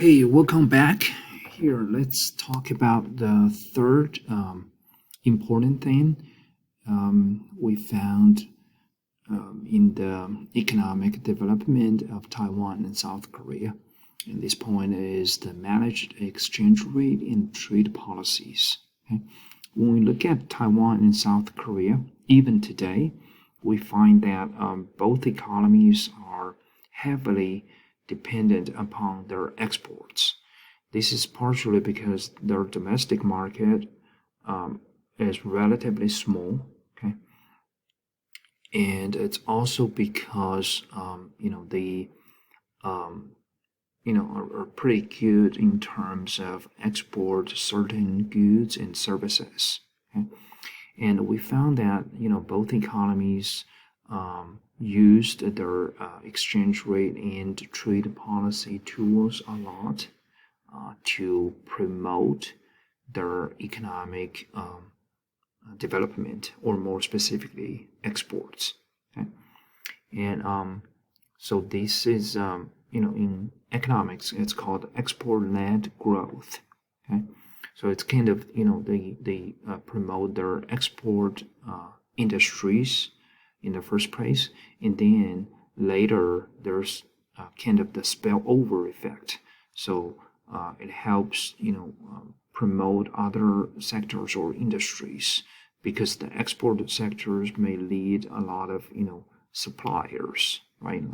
Hey, welcome back. Here, let's talk about the third important thing we found in the economic development of Taiwan and South Korea. And this point is the managed exchange rate and trade policies. Okay? When we look at Taiwan and South Korea, even today, we find that both economies are heavily dependent upon their exports. This is partially because their domestic market is relatively small, okay, and it's also because they are pretty good in terms of export certain goods and services. Okay? And we found that both economies used their exchange rate and trade policy tools a lot to promote their economic development, or more specifically, exports. Okay? And so this is, in economics, it's called export-led growth. Okay? So it's kind of, they promote their export industries in the first place, and then later there's kind of the spillover effect. So it helps, promote other sectors or industries, because the export sectors may lead a lot of, suppliers, right?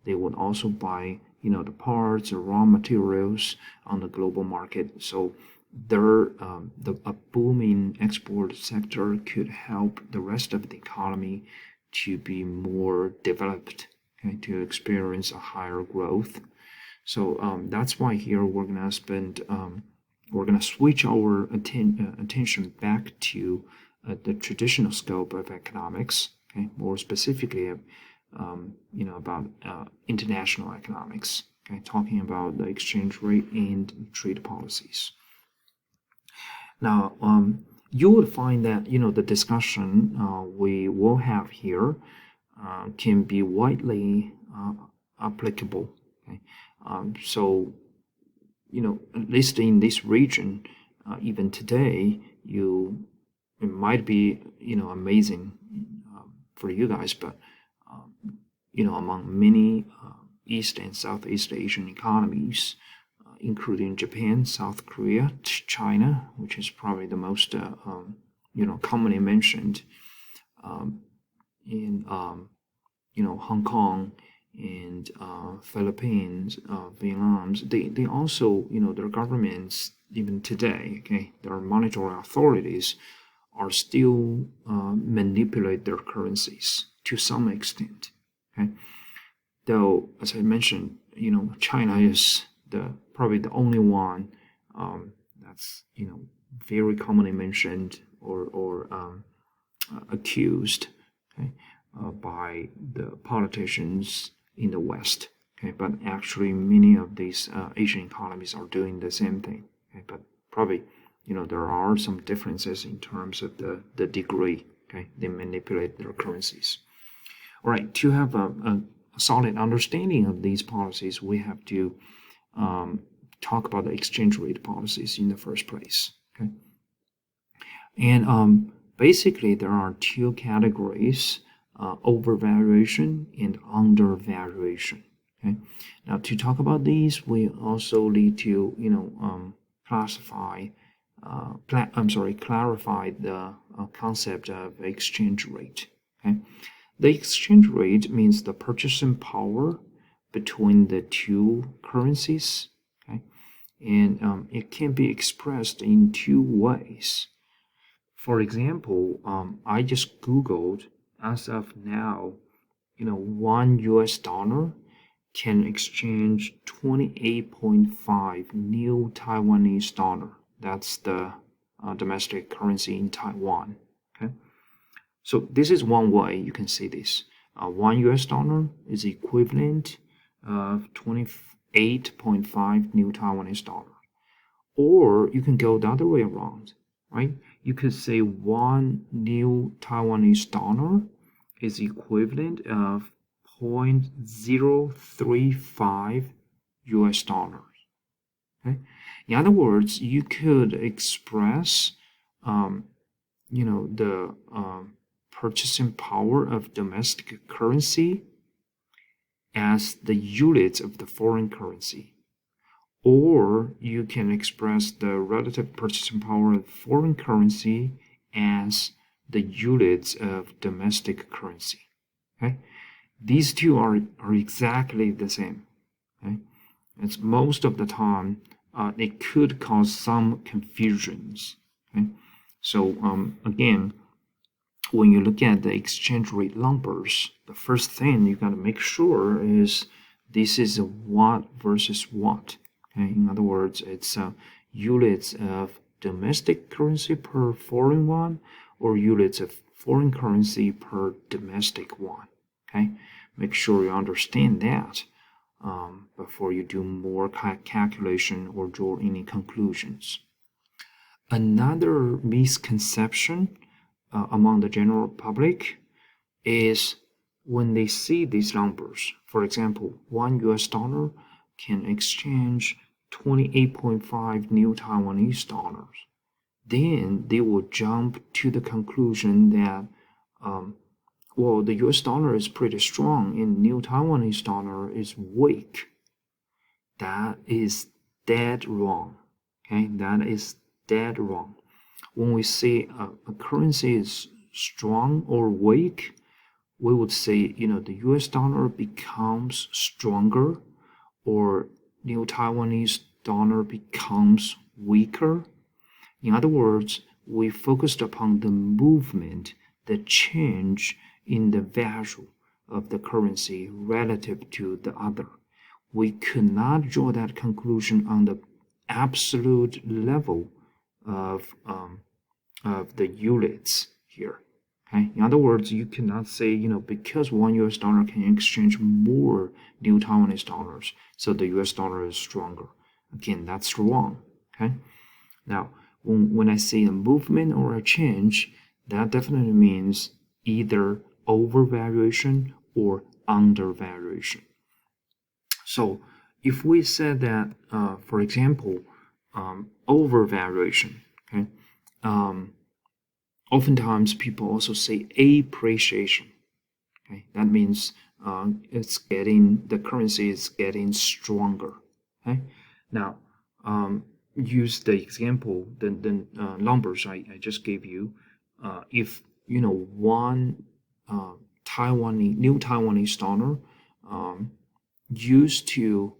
They would also buy, the parts or raw materials on the global market. So a booming export sector could help the rest of the economy to be more developed, okay, to experience a higher growth. So that's why here we're gonna switch our attention back to the traditional scope of economics, okay, more specifically, about international economics, okay, talking about the exchange rate and trade policies. Now, you would find that the discussion we will have here can be widely applicable. Okay? So, at least in this region, even today, it might be amazing for you guys, but among many East and Southeast Asian economies, including Japan, South Korea, China, which is probably the most commonly mentioned, in Hong Kong and Philippines, Vietnam. They also, their governments even today, okay, their monetary authorities are still manipulate their currencies to some extent. Okay, though as I mentioned, China is probably the only one that's very commonly mentioned or accused, okay, by the politicians in the West. Okay, but actually many of these Asian economies are doing the same thing. Okay, but probably there are some differences in terms of the degree. Okay, they manipulate their currencies. All right, to have a solid understanding of these policies, we have to talk about the exchange rate policies in the first place. Okay, and basically there are two categories: overvaluation and undervaluation. Okay, now to talk about these, we also need to clarify the concept of exchange rate. Okay, the exchange rate means the purchasing power between the two currencies. Okay, and it can be expressed in two ways. For example, I just Googled, as of now, $1 can exchange 28.5 new Taiwanese dollar. That's the domestic currency in Taiwan. Okay, so this is one way you can see this. $1 is equivalent of 28.5 new Taiwanese dollar. Or you can go the other way around, right? You could say one new Taiwanese dollar is equivalent of 0.035 US dollars. Okay? In other words, you could express, the purchasing power of domestic currency as the units of the foreign currency. Or you can express the relative purchasing power of foreign currency as the units of domestic currency. Okay? These two are exactly the same. Okay? It's most of the time it could cause some confusions. Okay? So again, when you look at the exchange rate numbers, the first thing you got to make sure is this is a what versus what. Okay? In other words, it's units of domestic currency per foreign one or units of foreign currency per domestic one. Okay? Make sure you understand that before you do more calculation or draw any conclusions. Another misconception among the general public is when they see these numbers. For example, $1 can exchange 28.5 new Taiwanese dollars. Then they will jump to the conclusion that, well, the US dollar is pretty strong and new Taiwanese dollar is weak. That is dead wrong. Okay, that is dead wrong. When we say a currency is strong or weak, we would say, the US dollar becomes stronger or new Taiwanese dollar becomes weaker. In other words, we focused upon the movement, the change in the value of the currency relative to the other. We could not draw that conclusion on the absolute level of the units here. Okay? In other words, you cannot say, because $1 can exchange more new Taiwanese dollars, so the US dollar is stronger. Again, that's wrong. Okay? Now, when I say a movement or a change, that definitely means either overvaluation or undervaluation. So if we said that, for example, overvaluation, okay, oftentimes people also say appreciation. Okay, that means the currency is getting stronger. Okay, now use the example, the numbers I just gave you. If one new Taiwanese dollar used to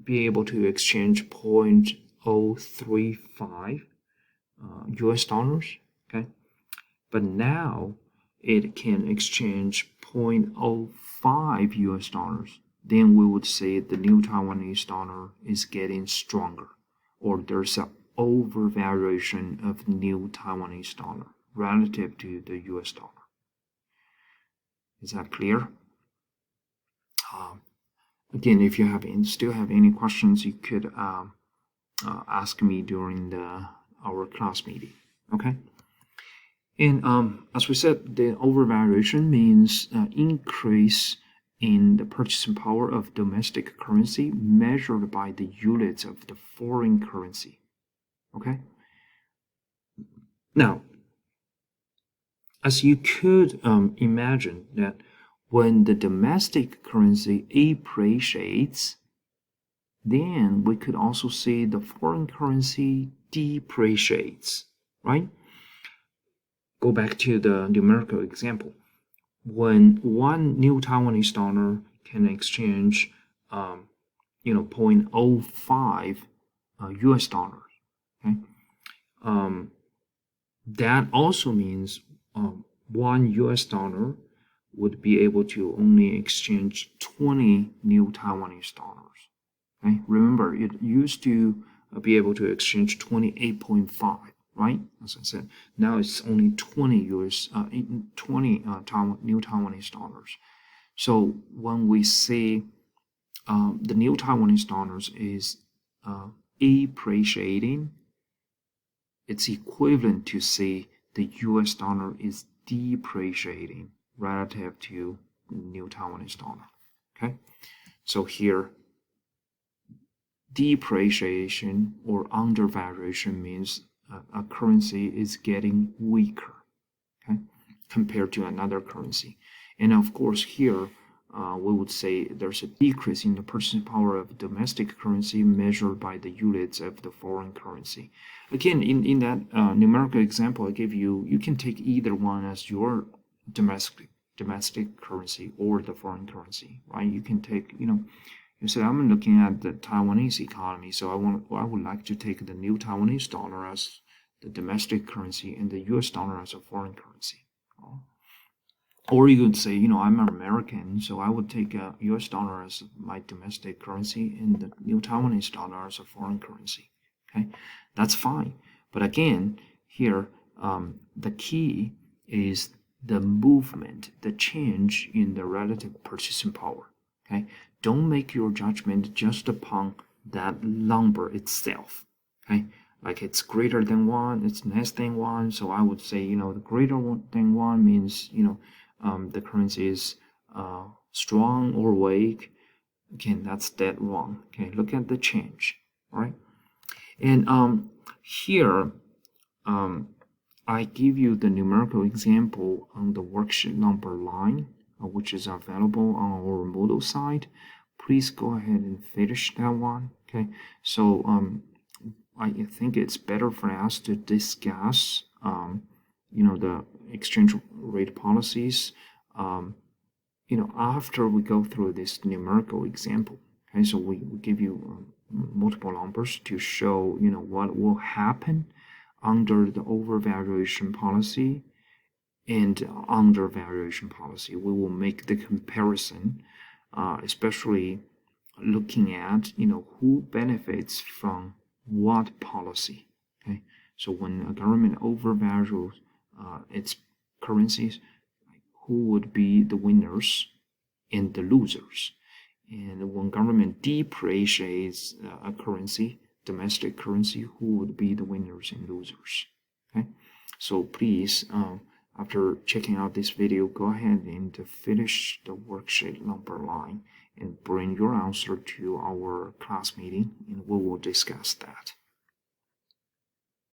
be able to exchange 0.035 US dollars, okay, but now it can exchange 0.05 US dollars, then we would say the new Taiwanese dollar is getting stronger, or there's an overvaluation of new Taiwanese dollar relative to the US dollar. Is that clear? Again, if you still have any questions, you could ask me during our class meeting. Okay. And as we said, the overvaluation means increase in the purchasing power of domestic currency measured by the units of the foreign currency. Okay. Now, as you could imagine that when the domestic currency appreciates, then we could also say the foreign currency depreciates, right? Go back to the numerical example. When one new Taiwanese dollar can exchange, 0.05 US dollars, okay? That also means 1 US dollar would be able to only exchange 20 new Taiwanese dollars. Okay? Remember, it used to be able to exchange 28.5, right? As I said, now it's only 20 new Taiwanese dollars. So when we say the new Taiwanese dollars is appreciating, it's equivalent to say the US dollar is depreciating relative to new Taiwanese dollar. Okay, so here depreciation or undervaluation means a currency is getting weaker, okay, compared to another currency. And of course, here we would say there's a decrease in the purchasing power of domestic currency measured by the units of the foreign currency. Again, in that numerical example I gave you, you can take either one as your domestic currency or the foreign currency, right? You can take, you say, I'm looking at the Taiwanese economy, so I would like to take the new Taiwanese dollar as the domestic currency and the US dollar as a foreign currency. Or you could say, I'm an American, so I would take a US dollar as my domestic currency and the new Taiwanese dollar as a foreign currency. Okay, that's fine. But again, here, the key is the movement, the change in the relative purchasing power. Okay, don't make your judgment just upon that number itself. Okay, like it's greater than 1, it's less than 1. So I would say, the greater than 1 means, the currency is strong or weak. Again, that's dead wrong. Okay, look at the change, right? And here, I give you the numerical example on the worksheet number 9, which is available on our Moodle site. Please go ahead and finish that one. Okay, so I think it's better for us to discuss, the exchange rate policies, after we go through this numerical example. Okay, so we give you multiple numbers to show, what will happen under the overvaluation policy and undervaluation policy. We will make the comparison, especially looking at, who benefits from what policy. Okay, so when a government overvalues its currencies, who would be the winners and the losers? And when government depreciates a currency, domestic currency, who would be the winners and losers? Okay, so please, after checking out this video, go ahead and finish the worksheet number 9 and bring your answer to our class meeting, and we will discuss that.